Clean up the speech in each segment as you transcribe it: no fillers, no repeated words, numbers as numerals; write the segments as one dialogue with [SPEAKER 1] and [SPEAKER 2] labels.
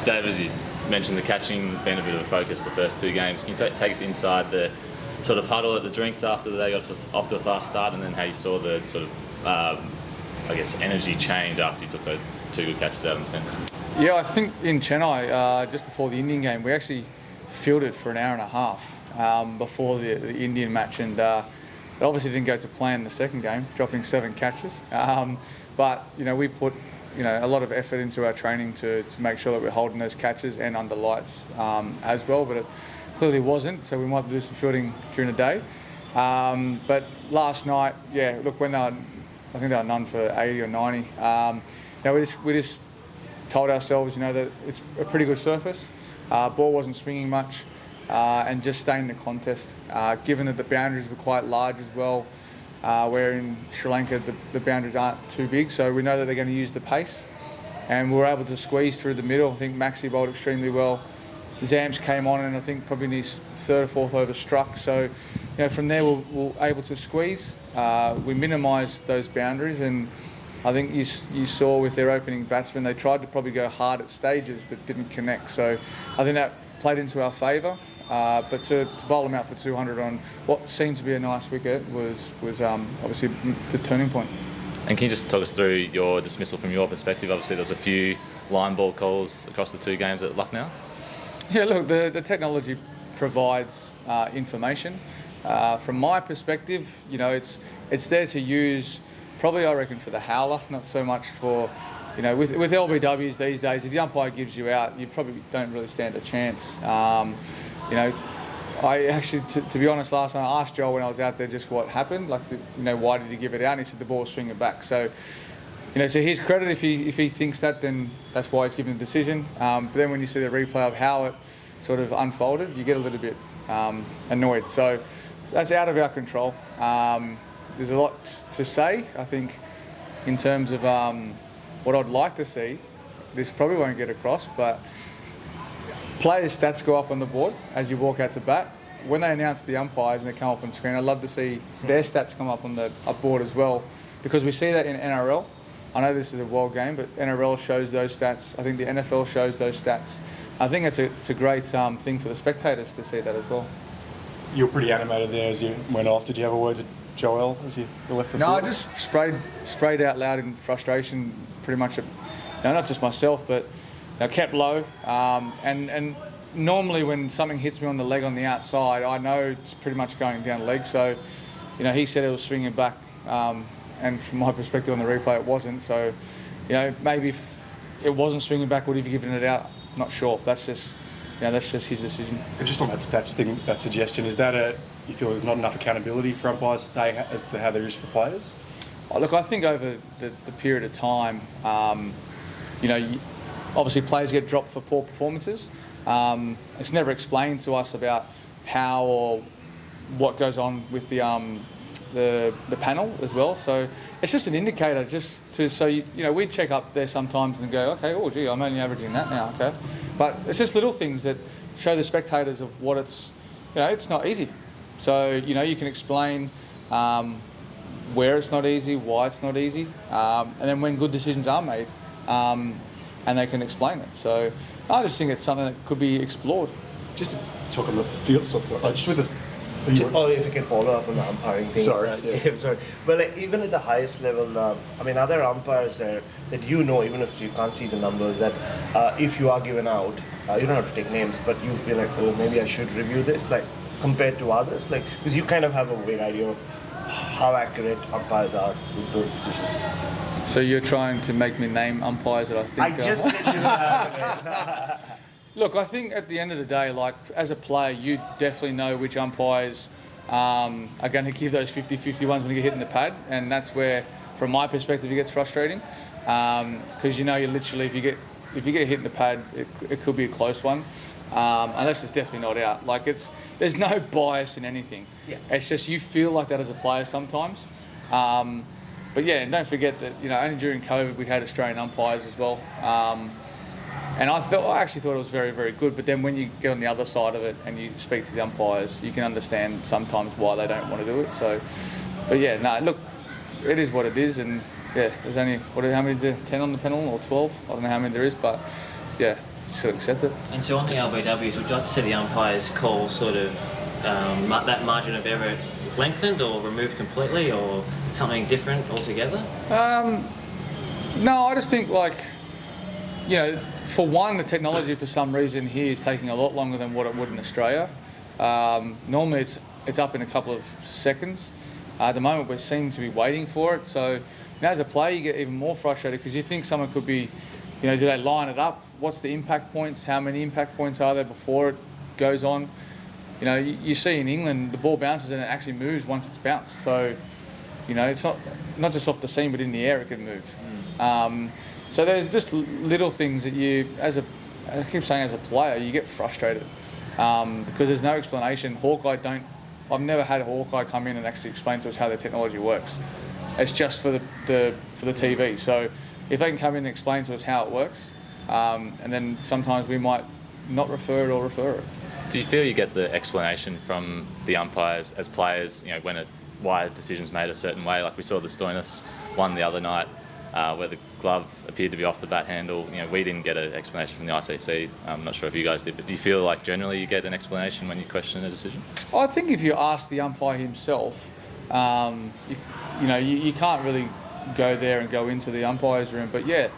[SPEAKER 1] Dave, as you mentioned, the catching being a bit of a focus the first two games. Can you take us inside the sort of huddle at the drinks after they got off to a fast start, and then how you saw the sort of, energy change after you took those two good catches out on the fence?
[SPEAKER 2] Yeah, I think in Chennai, just before the Indian game, we actually fielded for an hour and a half before the Indian match, and it obviously didn't go to plan in the second game, dropping 7 catches. But we put a lot of effort into our training to make sure that we're holding those catches and under lights as well, but it clearly wasn't, so we might have to do some fielding during the day. But last night, when I think they were none for 80 or 90, we just told ourselves, that it's a pretty good surface. Ball wasn't swinging much, and just stay in the contest. Given that the boundaries were quite large as well, where in Sri Lanka the boundaries aren't too big, so we know that they're going to use the pace. And we were able to squeeze through the middle. I think Maxi bowled extremely well. Zams came on and I think probably in his third or fourth over struck. So, from there we were able to squeeze. We minimised those boundaries, and I think you saw with their opening batsmen, they tried to probably go hard at stages but didn't connect. So I think that played into our favour. But to bowl them out for 200 on what seemed to be a nice wicket was obviously the turning point.
[SPEAKER 1] And can you just talk us through your dismissal from your perspective? Obviously there was a few line ball calls across the two games at Lucknow.
[SPEAKER 2] Yeah, look, the technology provides information. From my perspective, it's there to use, probably I reckon for the howler, not so much for, with LBWs these days, if the umpire gives you out, you probably don't really stand a chance. I actually, to be honest, last night I asked Joel when I was out there just what happened, why did he give it out? And he said the ball was swinging back. So, to his credit, if he thinks that, then that's why he's given the decision. But then when you see the replay of how it sort of unfolded, you get a little bit annoyed. So that's out of our control. There's a lot to say, I think, in terms of what I'd like to see. This probably won't get across, but players' stats go up on the board as you walk out to bat. When they announce the umpires and they come up on screen, I'd love to see their stats come up on the board as well, because we see that in NRL. I know this is a world game, but NRL shows those stats. I think the NFL shows those stats. I think it's a great thing for the spectators to see that as well.
[SPEAKER 3] You were pretty animated there as you went off. Did you have a word to Joel as you left the field?
[SPEAKER 2] No, I just sprayed out loud in frustration, pretty much. Not just myself, but kept low. And normally when something hits me on the leg on the outside, I know it's pretty much going down leg. So, he said it was swinging back. And from my perspective on the replay, it wasn't. So, maybe if it wasn't swinging back, would he have given it out? Not sure. That's just his decision.
[SPEAKER 3] And just on that stats thing, that suggestion, is that you feel there's not enough accountability for umpires to say as to how there is for players?
[SPEAKER 2] Oh, look, I think over the period of time, obviously players get dropped for poor performances. It's never explained to us about how or what goes on with the panel as well. So it's just an indicator, we'd check up there sometimes and go, okay, oh gee, I'm only averaging that now, okay. But it's just little things that show the spectators of what it's not easy. So, you can explain where it's not easy, why it's not easy, and then when good decisions are made, and they can explain it. So I just think it's something that could be explored.
[SPEAKER 3] Just to talk on the field, just with the...
[SPEAKER 4] Or if I can follow up on the umpiring thing.
[SPEAKER 3] Sorry.
[SPEAKER 4] Sorry. But even at the highest level, other umpires there that even if you can't see the numbers, that if you are given out, you don't have to take names, but you feel like, oh, maybe I should review this, compared to others, because you kind of have a vague idea of how accurate umpires are with those decisions.
[SPEAKER 2] So you're trying to make me name umpires that I think...
[SPEAKER 4] I just said you have.
[SPEAKER 2] Look, I think at the end of the day, as a player, you definitely know which umpires are going to give those 50-50 ones when you get hit in the pad, and that's where, from my perspective, it gets frustrating, because you literally, if you get hit in the pad, it could be a close one, unless it's definitely not out. There's no bias in anything.
[SPEAKER 4] Yeah.
[SPEAKER 2] It's just you feel like that as a player sometimes. But yeah, and don't forget that only during COVID we had Australian umpires as well. And I actually thought it was very, very good. But then when you get on the other side of it and you speak to the umpires, you can understand sometimes why they don't want to do it. So, but yeah, no, look, it is what it is. And yeah, there's only, how many is there? 10 on the panel or 12? I don't know how many there is, but yeah, sort of accept it.
[SPEAKER 5] And so on the LBWs, would you like to see the umpires call sort of that margin of error lengthened or removed completely, or something different altogether?
[SPEAKER 2] No, I just think, like, you know, for one, the technology for some reason here is taking a lot longer than what it would in Australia. Normally it's up in a couple of seconds. At the moment we seem to be waiting for it. So now as a player you get even more frustrated because you think someone could be, you know, do they line it up? What's the impact points? How many impact points are there before it goes on? You know, you see in England the ball bounces and it actually moves once it's bounced. So, you know, it's not just off the seam but in the air it can move. So there's just little things that I keep saying as a player, you get frustrated because there's no explanation. I've never had Hawkeye come in and actually explain to us how the technology works. It's just for the TV. So if they can come in and explain to us how it works, and then sometimes we might not refer it or refer it.
[SPEAKER 1] Do you feel you get the explanation from the umpires as players, you know, why a decision's made a certain way? Like we saw the Stoinis one the other night, where the glove appeared to be off the bat handle. You know, we didn't get an explanation from the ICC. I'm not sure if you guys did, but do you feel like generally you get an explanation when you question a decision?
[SPEAKER 2] I think if you ask the umpire himself, you can't really go there and go into the umpire's room. But yeah,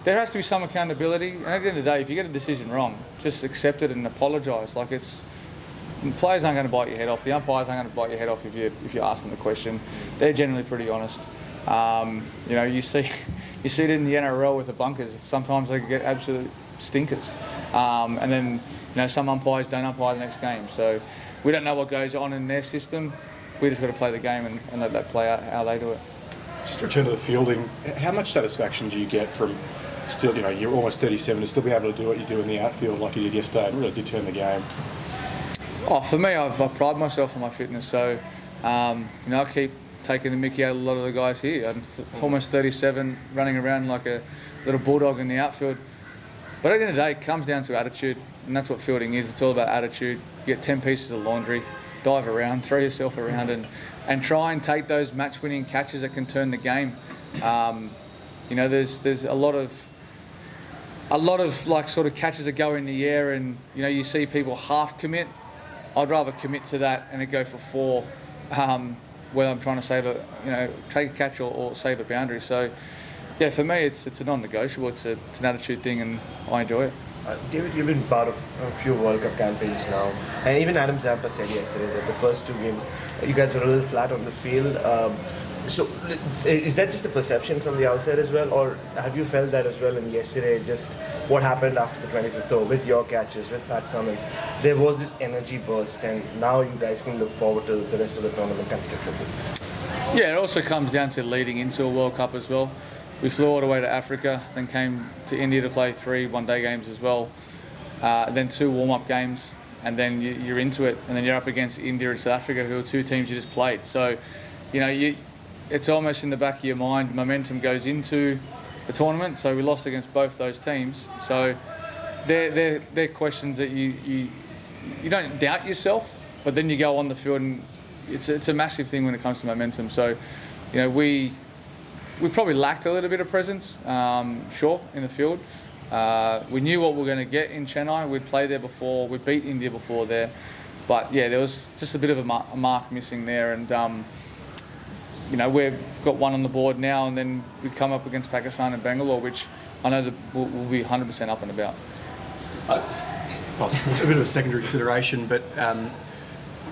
[SPEAKER 2] there has to be some accountability. And at the end of the day, if you get a decision wrong, just accept it and apologise. Like players aren't going to bite your head off. The umpires aren't going to bite your head off if you ask them the question. They're generally pretty honest. You know, you see it in the NRL with the bunkers. Sometimes they get absolute stinkers, and then, you know, some umpires don't umpire the next game. So we don't know what goes on in their system. We just got to play the game and let that play out how they do it.
[SPEAKER 3] Just to return to the fielding, how much satisfaction do you get from still, you know, you're almost 37 to still be able to do what you do in the outfield like you did yesterday and really did turn the game?
[SPEAKER 2] Oh, for me, I pride myself on my fitness. So, you know, I keep taking the mickey out of a lot of the guys here. I'm almost 37, running around like a little bulldog in the outfield. But at the end of the day, it comes down to attitude, and that's what fielding is. It's all about attitude. You get 10 pieces of laundry, dive around, throw yourself around, and try and take those match-winning catches that can turn the game. You know, there's a lot of like sort of catches that go in the air, and you know you see people half commit. I'd rather commit to that and it go for 4. Whether I'm trying to take a catch or save a boundary. So, yeah, for me, it's a non-negotiable. It's an attitude thing, and I enjoy it.
[SPEAKER 4] David, you've been part of a few World Cup campaigns now, and even Adam Zampa said yesterday that the first 2 games you guys were a little flat on the field. So, is that just a perception from the outside as well, or have you felt that as well? And yesterday, just what happened after the 25th over with your catches, with Pat Cummins, there was this energy burst, and now you guys can look forward to the rest of the tournament comfortably.
[SPEAKER 2] Yeah, it also comes down to leading into a World Cup as well. We flew all the way to Africa, then came to India to play 3 one-day games as well, then 2 warm-up games, and then you're into it, and then you're up against India and South Africa, who are 2 teams you just played. So, you know, it's almost in the back of your mind. Momentum goes into the tournament, so we lost against both those teams. So they're questions that you don't doubt yourself, but then you go on the field and it's a massive thing when it comes to momentum. So, you know, we probably lacked a little bit of presence, sure, in the field. We knew what we were going to get in Chennai. We'd played there before. We beat India before there. But, yeah, there was just a bit of a mark missing there. And, you know, we've got 1 on the board now, and then we come up against Pakistan and Bangalore, which I know that we'll be 100% up and about.
[SPEAKER 3] A bit of a secondary consideration, but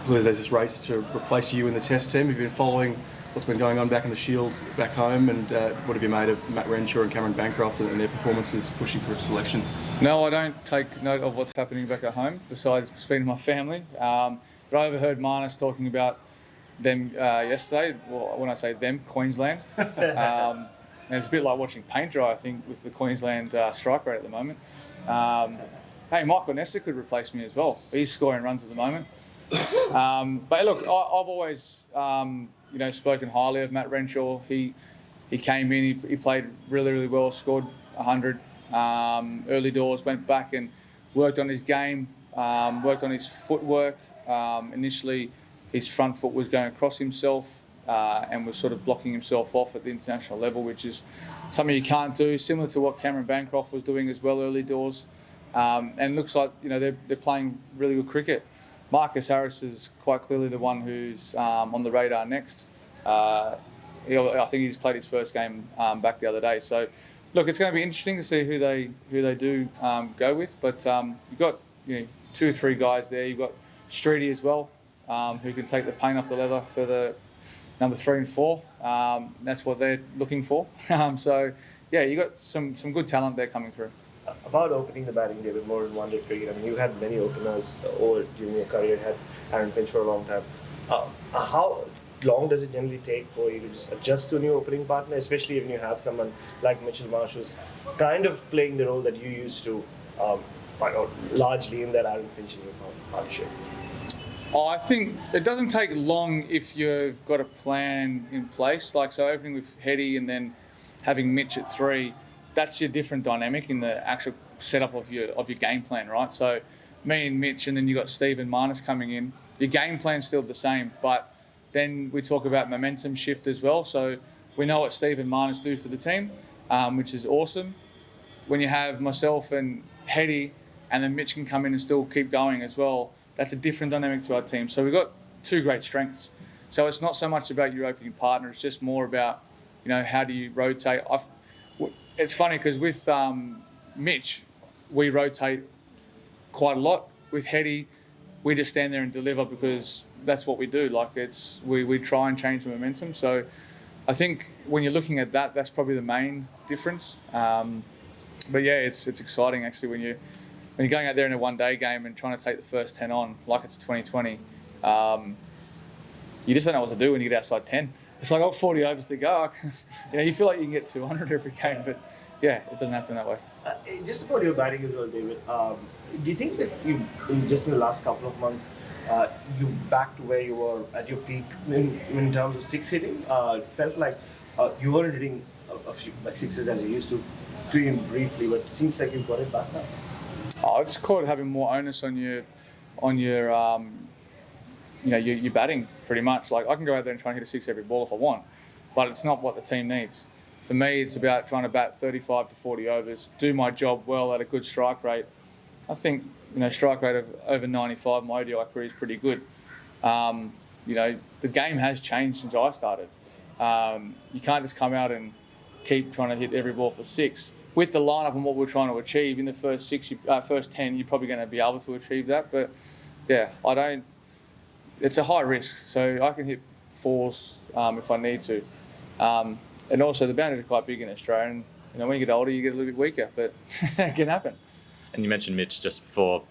[SPEAKER 3] there's this race to replace you in the Test team. Have you been following what's been going on back in the Shield back home, and what have you made of Matt Renshaw and Cameron Bancroft and their performances pushing for selection?
[SPEAKER 2] No, I don't take note of what's happening back at home, besides speaking to my family. But I overheard Marnus talking about them yesterday. Well, when I say them, Queensland. And it's a bit like watching paint dry, I think, with the Queensland strike rate at the moment. Hey, Michael Nesta could replace me as well. He's scoring runs at the moment. But look, I've always spoken highly of Matt Renshaw. He came in, he played really, really well, scored 100 early doors, went back and worked on his game, worked on his footwork. Initially, his front foot was going across himself and was sort of blocking himself off at the international level, which is something you can't do, similar to what Cameron Bancroft was doing as well early doors. and looks like they're playing really good cricket. Marcus Harris is quite clearly the one who's on the radar next. I think he just played his first game back the other day. So, look, it's going to be interesting to see who they do go with. But you've got 2 or 3 guys there. You've got Streety as well, who can take the paint off the leather for the number 3 and 4. That's what they're looking for. So, yeah, you got some good talent there coming through.
[SPEAKER 4] About opening the batting, David, more in one-day cricket. I mean, you had many openers over during your career. You had Aaron Finch for a long time. How long does it generally take for you to just adjust to a new opening partner, especially when you have someone like Mitchell Marsh who's kind of playing the role that you used to, largely in that Aaron Finch in your partnership?
[SPEAKER 2] I think it doesn't take long if you've got a plan in place. Like, so opening with Heady and then having Mitch at 3, that's your different dynamic in the actual setup of your game plan, right? So me and Mitch, and then you got Steve and Marnus coming in. Your game plan's still the same, but then we talk about momentum shift as well. So we know what Steve and Marnus do for the team, which is awesome. When you have myself and Heady, and then Mitch can come in and still keep going as well, that's a different dynamic to our team. So we've got 2 great strengths. So it's not so much about your opening partner, it's just more about, how do you rotate. It's funny because with Mitch, we rotate quite a lot. With Heady, we just stand there and deliver because that's what we do. Like, we try and change the momentum. So I think when you're looking at that, that's probably the main difference. But yeah, it's exciting actually when you're going out there in a one-day game and trying to take the first 10 on like it's 2020. You just don't know what to do when you get outside 10. It's like, 40 overs to go. You feel like you can get 200 every game, but yeah, it doesn't happen that way.
[SPEAKER 4] Just about your batting as well, David. Do you think that just in the last couple of months, you back to where you were at your peak in terms of 6 hitting? It felt like you weren't hitting a few like 6s as you used to, briefly, but it seems like you've got it back now.
[SPEAKER 2] It's called having more onus on your your batting, pretty much. Like, I can go out there and try and hit a 6 every ball if I want, but it's not what the team needs. For me, it's about trying to bat 35 to 40 overs, do my job well at a good strike rate. I think, strike rate of over 95 in my ODI career is pretty good. The game has changed since I started. You can't just come out and keep trying to hit every ball for 6. With the lineup and what we're trying to achieve in the first 10, you're probably going to be able to achieve that. But yeah, it's a high risk, so I can hit 4s if I need to. And also the boundaries are quite big in Australia, and when you get older you get a little bit weaker, but it can happen.
[SPEAKER 1] And you mentioned Mitch just before.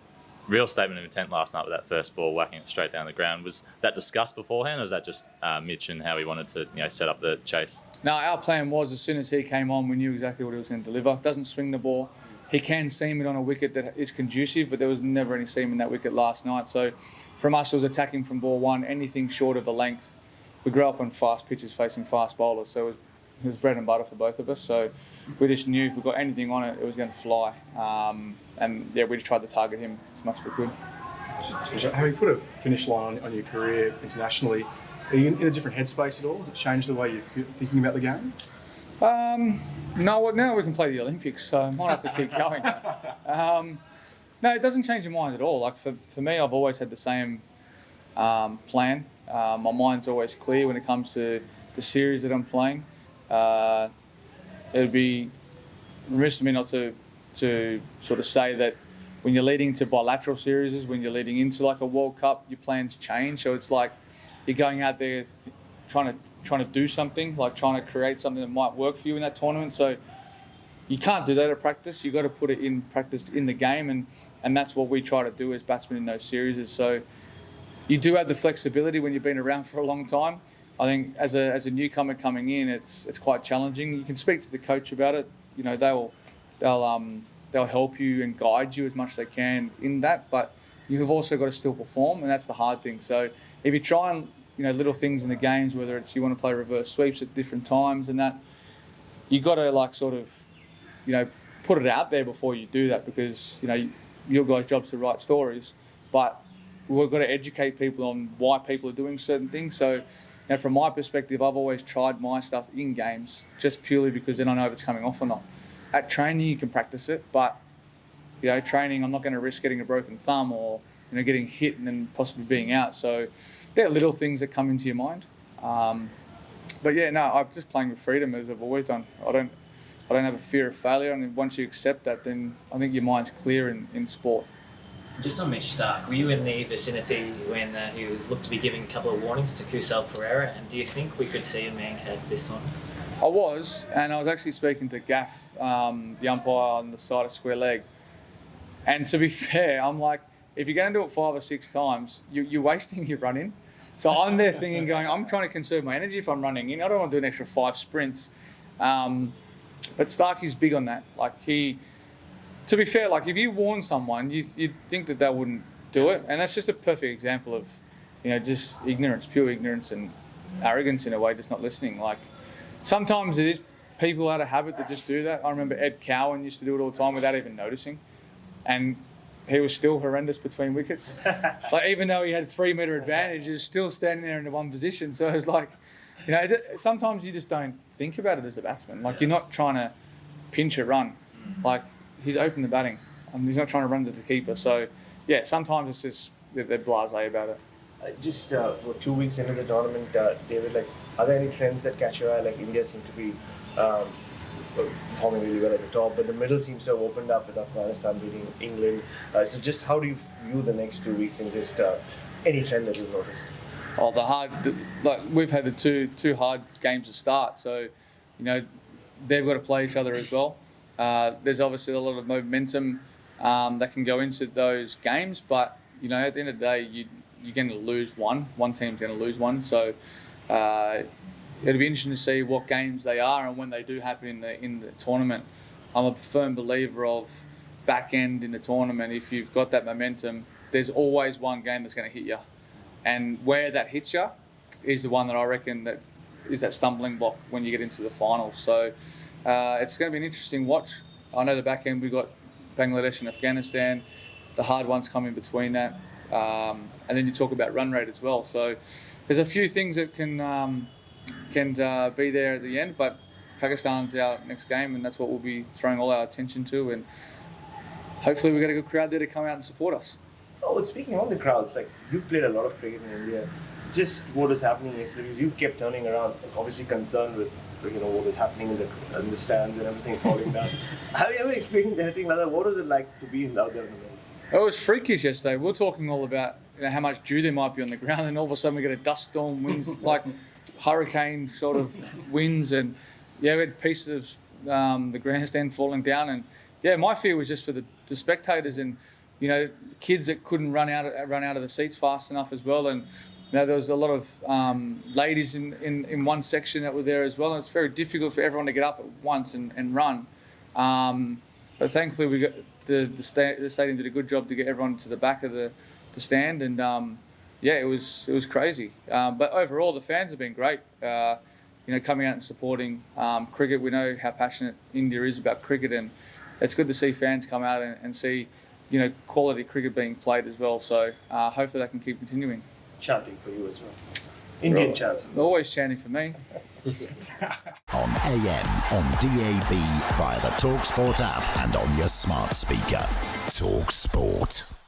[SPEAKER 1] Real statement of intent last night with that first ball, whacking it straight down the ground. Was that discussed beforehand, or was that just Mitch and how he wanted to set up the chase?
[SPEAKER 2] No, our plan was as soon as he came on, we knew exactly what he was going to deliver. Doesn't swing the ball. He can seam it on a wicket that is conducive, but there was never any seam in that wicket last night. So from us, it was attacking from ball 1, anything short of a length. We grew up on fast pitches facing fast bowlers, so it was bread and butter for both of us. So we just knew if we got anything on it, it was going to fly. And yeah, we just tried to target him as much as we could.
[SPEAKER 3] Having put a finish line on your career internationally, are you in a different headspace at all? Has it changed the way you're thinking about the game?
[SPEAKER 2] No, now we can play the Olympics, so I might have to keep going. No, it doesn't change your mind at all. Like for me, I've always had the same plan. My mind's always clear when it comes to the series that I'm playing. It'd be remiss of me not to sort of say that when you're leading to bilateral series, when you're leading into like a World Cup, your plans change. So it's like you're going out there trying to do something, like trying to create something that might work for you in that tournament. So you can't do that at practice. You've got to put it in practice in the game, and that's what we try to do as batsmen in those series. So you do have the flexibility when you've been around for a long time. I think as a newcomer coming in, it's quite challenging. You can speak to the coach about it. They'll help you and guide you as much as they can in that, but you've also got to still perform, and that's the hard thing. So if you try and little things in the games, whether it's you want to play reverse sweeps at different times and that, you got to put it out there before you do that, because your guys' job's to write stories, but we've got to educate people on why people are doing certain things. So from my perspective, I've always tried my stuff in games just purely because then I know if it's coming off or not. At training, you can practice it, but training, I'm not going to risk getting a broken thumb or getting hit and then possibly being out. So there are little things that come into your mind. But yeah, no, I'm just playing with freedom as I've always done. I don't have a fear of failure, and once you accept that, then I think your mind's clear in sport.
[SPEAKER 5] Just on Mitch Starc, were you in the vicinity when he looked to be giving a couple of warnings to Kusal Pereira, and do you think we could see a man-cave this time?
[SPEAKER 2] I was, and I was actually speaking to Gaff, the umpire on the side of square leg. And to be fair, I'm like, if you're going to do it 5 or 6 times, you're wasting your run-in. So I'm there thinking, I'm trying to conserve my energy if I'm running in. I don't want to do an extra 5 sprints. But Starkey's big on that. Like to be fair, like if you warn someone, you'd think that they wouldn't do it. And that's just a perfect example of, just ignorance, pure ignorance and arrogance in a way, just not listening. Like sometimes it is people out of habit that just do that. I remember Ed Cowan used to do it all the time without even noticing. And he was still horrendous between wickets. Like even though he had a 3-metre advantage, he was still standing there in the one position. So it was like, sometimes you just don't think about it as a batsman. Like you're not trying to pinch a run. Like he's open the batting. He's not trying to run to the keeper. So yeah, sometimes it's just they're blasé about it.
[SPEAKER 4] Just 2 weeks into the tournament, David, like, are there any trends that catch your eye? Like India seem to be performing really well at the top, but the middle seems to have opened up with Afghanistan beating England. So just how do you view the next 2 weeks and just any trend that you've noticed?
[SPEAKER 2] Oh, we've had the two hard games to start, so they've got to play each other as well. There's obviously a lot of momentum that can go into those games, but at the end of the day, you're going to lose one. One team's going to lose one, so it'll be interesting to see what games they are and when they do happen in the tournament. I'm a firm believer of back end in the tournament. If you've got that momentum, there's always one game that's going to hit you. And where that hits you is the one that I reckon that is that stumbling block when you get into the finals. So it's going to be an interesting watch. I know the back end we've got Bangladesh and Afghanistan. The hard ones come in between that. And then you talk about run rate as well. So there's a few things that can be there at the end, but Pakistan's our next game, and that's what we'll be throwing all our attention to. And hopefully we get a good crowd there to come out and support us.
[SPEAKER 4] Oh, and speaking of the crowds, like you played a lot of cricket in India. Just what is happening in series? You kept turning around, obviously concerned with what is happening in the stands and everything falling down. Have you ever experienced anything like that? What was it like to be out there in the middle?
[SPEAKER 2] It was freakish yesterday. We were talking all about how much dew there might be on the ground, and all of a sudden we get a dust storm, winds like hurricane sort of winds, and we had pieces of the grandstand falling down. And my fear was just for the spectators and kids that couldn't run out of the seats fast enough as well. And there was a lot of ladies in one section that were there as well, and it's very difficult for everyone to get up at once and run. But thankfully we got the stadium did a good job to get everyone to the back of the stand, and it was crazy. But overall the fans have been great. Coming out and supporting cricket. We know how passionate India is about cricket, and it's good to see fans come out and see quality cricket being played as well. So hopefully that can keep continuing.
[SPEAKER 4] Chanting for you as well. Indian chants.
[SPEAKER 2] They're always chanting for me.
[SPEAKER 6] On AM, on DAB, via the talkSPORT app and on your smart speaker. talkSPORT.